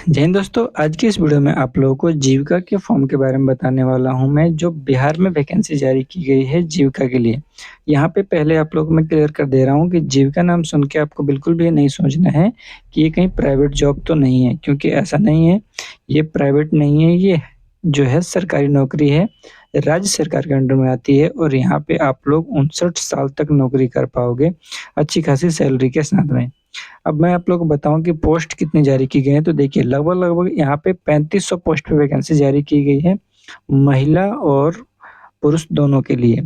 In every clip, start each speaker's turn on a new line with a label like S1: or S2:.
S1: जय हिंद दोस्तों, आज की इस वीडियो में आप लोगों को जीविका के फॉर्म के बारे में बताने वाला हूं मैं, जो बिहार में वैकेंसी जारी की गई है जीविका के लिए। यहाँ पे पहले आप लोगों को मैं क्लियर कर दे रहा हूं कि जीविका नाम सुन के आपको बिल्कुल भी नहीं सोचना है कि ये कहीं प्राइवेट जॉब तो नहीं है, क्योंकि ऐसा नहीं है। ये प्राइवेट नहीं है, ये जो है सरकारी नौकरी है, राज्य सरकार के अंडर में आती है और यहाँ पे आप लोग 59 साल तक नौकरी कर पाओगे, अच्छी खासी सैलरी के साथ में। अब मैं आप लोगों को बताऊँ कि पोस्ट कितनी जारी की गई हैं, तो देखिए लगभग-लगभग यहाँ पे 3500 पोस्ट पे वैकेंसी जारी की गई है, महिला और पुरुष दोनों के लिए।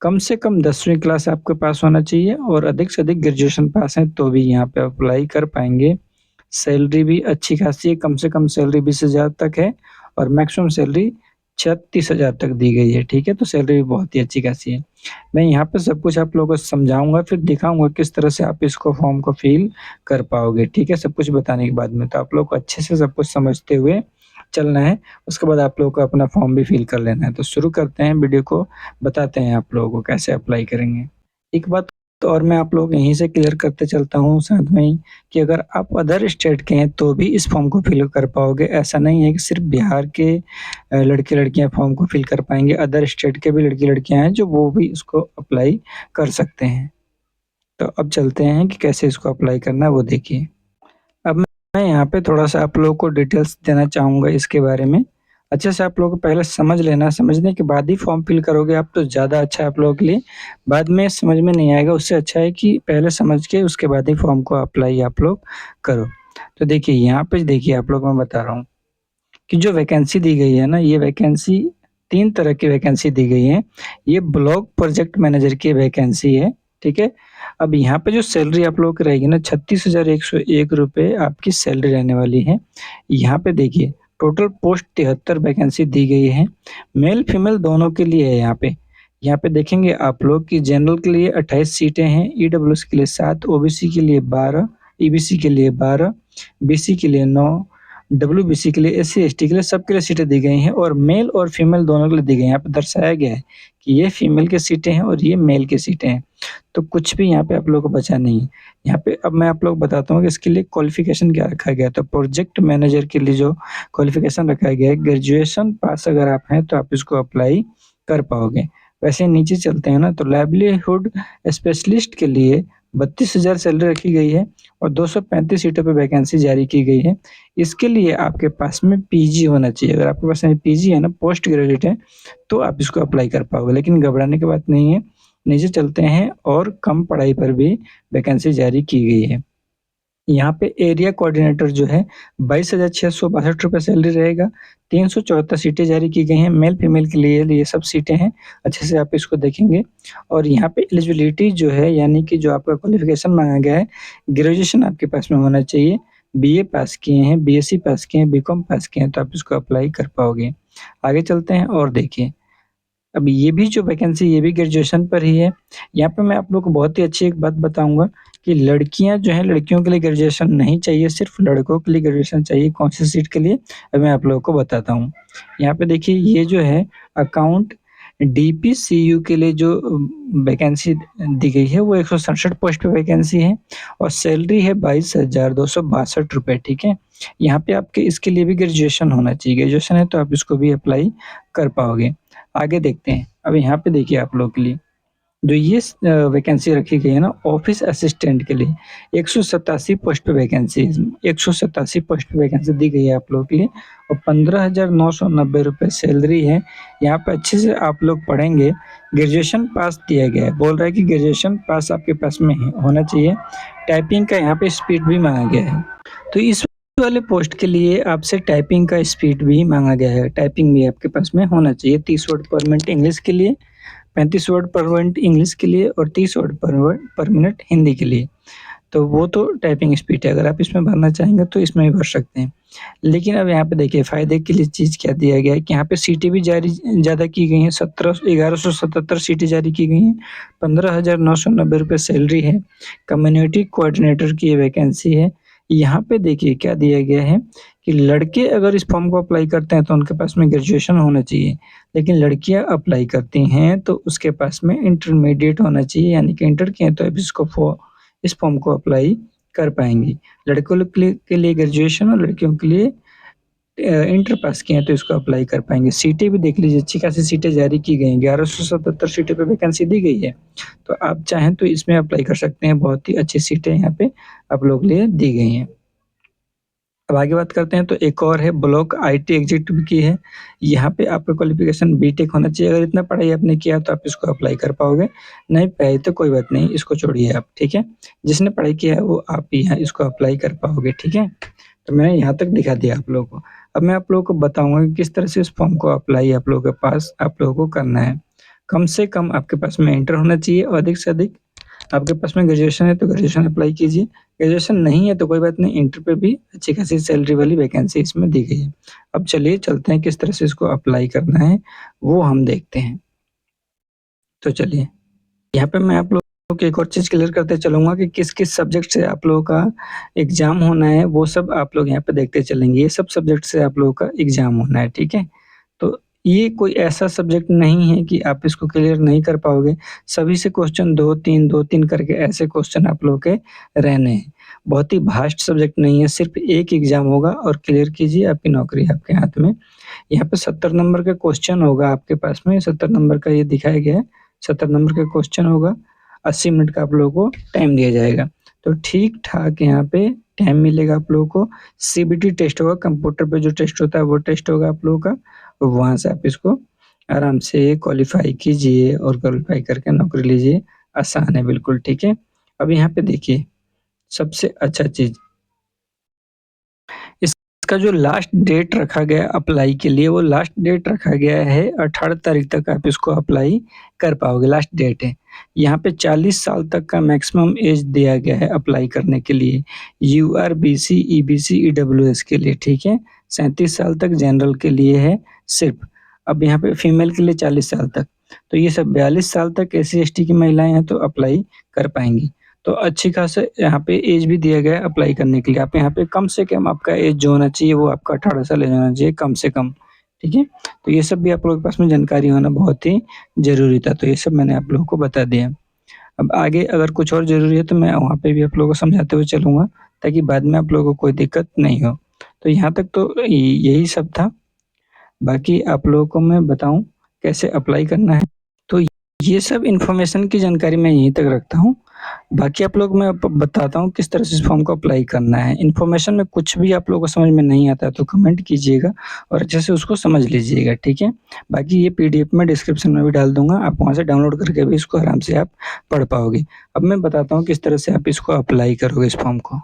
S1: कम से कम 10वीं क्लास आपके पास होना चाहिए और अधिक से अधिक ग्रेजुएशन पास हैं, तो भी यहाँ पे अप्लाई कर पाएँगे। सैलरी भी अच्छी खासी है, कम से कम सैलरी 20,000 तक है और मैक्सिमम सैलरी 36,000 तक दी गई है, ठीक है? तो सैलरी भी बहुत ही अच्छी खासी है। मैं यहाँ पे सब कुछ आप लोगों को समझाऊँगा, फिर दिखाऊँगा किस तरह से आप इसको फॉर्म को फिल कर पाओगे, ठीक है? सब कुछ बताने के बाद में। तो आप लोग को अच्छे से सब कुछ समझते हुए चलना है, उसके बाद आप लोगों को अपना फॉर्म भी फिल कर लेना है। तो शुरू करते हैं वीडियो को, बताते हैं आप लोगों को कैसे अप्लाई करेंगे। एक बात और मैं आप लोगों को यहीं से क्लियर करते चलता हूँ साथ में ही कि अगर आप अदर स्टेट के हैं तो भी इस फॉर्म को फिल कर पाओगे। ऐसा नहीं है कि सिर्फ़ बिहार के लड़के-लड़कियाँ फॉर्म को फिल कर पाएँगे, अदर स्टेट के भी लड़के-लड़कियाँ हैं जो वो भी इसको अप्लाई कर सकते हैं। तो अब चलते हैं कि कैसे इसको अप्लाई करना है वो देखिए। अब मैं यहाँ पे थोड़ा-सा आप लोगों को डिटेल्स देना चाहूँगा इसके बारे में। अच्छे से आप लोगों को पहले समझ लेना, समझने के बाद ही फॉर्म फिल करोगे आप तो ज़्यादा अच्छा है आप लोगों के लिए। बाद में समझ में नहीं आएगा, उससे अच्छा है कि पहले समझ के उसके बाद ही फॉर्म को अप्लाई आप लोग करो। तो देखिए यहाँ पे देखिए आप लोग को मैं बता रहा हूँ कि जो वैकेंसी दी गई है ना, ये वैकेंसी 3 तरह की वैकेंसी दी गई है। ये ब्लॉक प्रोजेक्ट मैनेजर की वैकेंसी है, ठीक है? अब यहाँ पे जो सैलरी आप लोगों की रहेगी ना, 36,101 रुपए आपकी सैलरी रहने वाली है। यहाँ पे देखिए टोटल पोस्ट 73 वैकेंसी दी गई है, मेल-फीमेल दोनों के लिए है यहाँ पे। यहाँ पे देखेंगे आप लोग कि जनरल के लिए 28 सीटें हैं, ईडब्ल्यूएस के लिए 7, ओबीसी के लिए 12, ईबीसी के लिए 12, बीसी के लिए 9, डब्ल्यूबीसी के लिए, एससी-एसटी के लिए, सबके लिए सीटें दी गई हैं और मेल और फीमेल दोनों के लिए दी गई हैं। यहाँ पे दर्शाया गया है कि ये फीमेल की सीटें हैं और ये मेल की सीटें हैं। तो कुछ भी यहाँ पे आप लोगों को बचा नहीं है। यहाँ पे अब मैं आप लोग को बताता हूँ कि इसके लिए क्वालिफ़िकेशन क्या रखा गया है। तो प्रोजेक्ट मैनेजर के लिए जो क्वालिफ़िकेशन रखा गया है, ग्रेजुएशन पास अगर आप हैं तो आप इसको अप्लाई कर पाओगे। वैसे नीचे चलते हैं ना, तो लाइवलीहुड स्पेशलिस्ट के लिए 32,000 सैलरी रखी गई है और 235 सीटों पे वैकेंसी जारी की गई है। इसके लिए आपके पास में पीजी होना चाहिए। अगर आपके पास में पीजी है ना, पोस्ट ग्रेजुएट है, तो आप इसको अप्लाई कर पाओगे, लेकिन घबराने की बात नहीं है। नीचे चलते हैं और कम पढ़ाई पर भी वैकेंसी जारी की गई है। यहाँ पे एरिया कोऑर्डिनेटर जो है 22,662 रुपए सैलरी रहेगा, 374 सीटें जारी की गई हैं, मेल-फीमेल के लिए ये सब सीटें हैं, अच्छे से आप इसको देखेंगे। और यहाँ पे एलिजिबिलिटी जो है यानी कि जो आपका क्वालिफ़िकेशन माँगा गया है, ग्रेजुएशन आपके पास में होना चाहिए, बीए पास किए हैं, बीएससी पास किए हैं, बीकॉम पास किए हैं, तो आप इसको अप्लाई कर पाओगे। आगे चलते हैं और देखिए अब ये भी जो वैकेंसी ये भी ग्रेजुएशन पर ही है। यहाँ पे मैं आप लोग को बहुत ही अच्छी एक बात बताऊँगा कि लड़कियाँ जो हैं लड़कियों के लिए ग्रेजुएशन नहीं चाहिए, सिर्फ़ लड़कों के लिए ग्रेजुएशन चाहिए। कौन-सी सीट के लिए? अब मैं आप लोगों को बताता हूँ। यहाँ पे देखिए ये जो है अकाउंट डीपीसीयू के लिए जो वैकेंसी दी गई है वो 167 पोस्ट पे वैकेंसी है और सैलरी है 22,262 रुपए, ठीक है? यहाँ पे आपके इसके लिए भी ग्रेजुएशन होना चाहिए। ग्रेजुएशन है तो आप इसको भी अप्लाई कर पाओगे। आगे देखते हैं। अब यहाँ पे देखिए आप लोगों के लिए जो ये वैकेंसी रखी गई है ना ऑफ़िस असिस्टेंट के लिए 187 पोस्ट पे वैकेंसी है इसमें। 187 पोस्ट पे वैकेंसी दी गई है आप लोगों के लिए और 15,990 रुपए सैलरी है। यहाँ पे अच्छे से आप लोग पढ़ेंगे, ग्रेजुएशन पास दिया गया है। बोल रहा है कि ग्रेजुएशन पास आपके पास में है होना चाहिए। टाइपिंग का यहाँ पे स्पीड भी माँगा गया है। तो इस वाले पोस्ट के लिए आपसे टाइपिंग का स्पीड भी माँगा गया है। टाइपिंग भी आपके पास में होना चाहिए। 30 वर्ड पर मिनट इंग्लिश के लिए, 35 वर्ड पर मिनट इंग्लिश के लिए और 30 वर्ड पर मिनट हिंदी के लिए। तो वो तो टाइपिंग स्पीड है, अगर आप इसमें भरना चाहेंगे तो इसमें भी भर सकते हैं। लेकिन अब यहाँ पे देखिए फ़ायदे के लिए चीज़ क्या दिया गया है कि यहाँ पे सीटें भी जारी ज़्यादा की गई हैं, 1177 सीटें जारी की गई हैं, 15,990 रुपए सैलरी है, कम्युनिटी कोऑर्डिनेटर की ये वैकेंसी है। यहाँ पे देखिए क्या दिया गया है कि लड़के अगर इस फॉर्म को अप्लाई करते हैं तो उनके पास में ग्रेजुएशन होना चाहिए, लेकिन लड़कियाँ अप्लाई करती हैं तो उसके पास में इंटरमीडिएट होना चाहिए यानी कि इंटर किए हैं तो अब इस फॉर्म को अप्लाई कर पाएँगी। लड़कों लोग के लिए ग्रेजुएशन और लड़कियों के लिए इंटर पास किए हैं तो इसको अप्लाई कर पाएँगे। सीटें भी देख लीजिए, अच्छी खासी सीटें जारी की गई हैं, 1177 सीटों पे वैकेंसी दी गई है। तो आप चाहें तो इसमें अप्लाई कर सकते हैं, बहुत ही अच्छी सीटें यहाँ पे आप लोगों के लिए दी गई हैं। अब आगे बात करते हैं तो एक और है ब्लॉक आईटी एग्जीक्यूटिव की है। यहाँ पे आपका क्वालिफ़िकेशन बीटेक होना चाहिए, अगर इतना पढ़ाई आपने किया तो आप इसको अप्लाई कर पाओगे, नहीं पाए तो कोई बात नहीं, इसको छोड़िए आप, ठीक है? जिसने पढ़ाई किया है वो आप यहाँ इसको अप्लाई कर पाओगे, ठीक है? तो मैंने यहाँ तक दिखा दिया आप लोगों को। अब मैं आप लोगों को बताऊँगा कि किस तरह से इस फॉर्म को अप्लाई आप लोगों के पास आप लोगों को करना है। कम से कम आपके पास में इंटर होना चाहिए और अधिक से अधिक आपके पास में ग्रेजुएशन है तो ग्रेजुएशन अप्लाई कीजिए। ग्रेजुएशन नहीं है तो कोई बात नहीं, इंटर पे भी अच्छी खासी सैलरी वाली वैकेंसी इसमें दी गई है। अब चलिए चलते हैं किस तरह से इसको अप्लाई करना है, वो हम देखते हैं। तो चलिए, यहाँ पे मैं आप लोगों को एक और चीज़ क्लियर करते चलूँगा कि किस-किस सब्जेक्ट से आप लोगों का एग्ज़ाम होना है, वो सब आप लोग यहाँ पे देखते चलेंगे। ये सब सब्जेक्ट से आप लोगों का एग्ज़ाम होना है, ठीक है? तो ये कोई ऐसा सब्जेक्ट नहीं है कि आप इसको क्लियर नहीं कर पाओगे। सभी से क्वेश्चन 2-3, 2-3 करके ऐसे क्वेश्चन आप लोगों के रहने हैं। बहुत ही वास्ट सब्जेक्ट नहीं है, सिर्फ़ एक एग्ज़ाम होगा और क्लियर कीजिए, आपकी नौकरी है आपके हाथ में। यहाँ पे 70 नंबर का क्वेश्चन होगा आपके पास में, 70 नंबर का ये दिखाया गया है। 70 नंबर का क्वेश्चन होगा, 80 मिनट का आप लोगों को टाइम दिया जाएगा। तो ठीक-ठाक यहाँ पे टाइम मिलेगा आप लोगों को। सीबीटी टेस्ट होगा, कंप्यूटर पे जो टेस्ट होता है वो टेस्ट होगा आप लोगों का। वहाँ से आप इसको आराम से क्वालीफ़ाई कीजिए और क्वालीफ़ाई करके नौकरी लीजिए। आसान है बिल्कुल, ठीक है? अब यहाँ पे देखिए, सबसे अच्छा चीज़ इसका जो लास्ट डेट रखा गया है अप्लाई के लिए, वो लास्ट डेट रखा गया है 18 तारीख तक आप इसको अप्लाई कर पाओगे, लास्ट डेट है। यहाँ पे 40 साल तक का मैक्सिमम ऐज दिया गया है अप्लाई करने के लिए। यूआर, बीसी, ईबीसी, ईडब्ल्यूएस के लिए, ठीक है? 37 साल तक जनरल के लिए है सिर्फ़। अब यहाँ पे फीमेल के लिए 40 साल तक। तो ये सब 42 साल तक एससी-एसटी की महिलाएँ हैं तो अप्लाई कर पाएँगी। तो अच्छी खासा यहाँ पे ऐज भी दिया गया है अप्लाई करने के लिए। आप यहाँ पे कम से कम आपका ऐज जो होना चाहिए वो आपका 18 साल ऐज होना चाहिए कम से कम, ठीक है? तो ये सब भी आप लोगों के पास में जानकारी होना बहुत ही ज़रूरी था, तो ये सब मैंने आप लोगों को बता दिया। अब आगे अगर कुछ और ज़रूरी है तो मैं वहाँ पे भी आप लोगों को समझाते हुए चलूँगा, ताकि बाद में आप लोगों को कोई दिक्कत नहीं हो। तो यहाँ तक तो यही सब था, बाकी आप लोगों को मैं बताऊँ कैसे अप्लाई करना है। तो ये सब इन्फॉर्मेशन की जानकारी मैं यहीं तक रखता हूँ। बाकी आप लोग मैं अब बताता हूँ किस तरह से इस फॉर्म को अप्लाई करना है। इन्फॉर्मेशन में कुछ भी आप लोगों को समझ में नहीं आता है तो कमेंट कीजिएगा और अच्छे से उसको समझ लीजिएगा, ठीक है? बाकी ये पीडीएफ मैं डिस्क्रिप्शन में भी डाल दूँगा, आप वहाँ से डाउनलोड करके भी इसको आराम से आप पढ़ पाओगे। अब मैं बताता हूँ किस तरह से आप इसको अप्लाई करोगे इस फॉर्म को।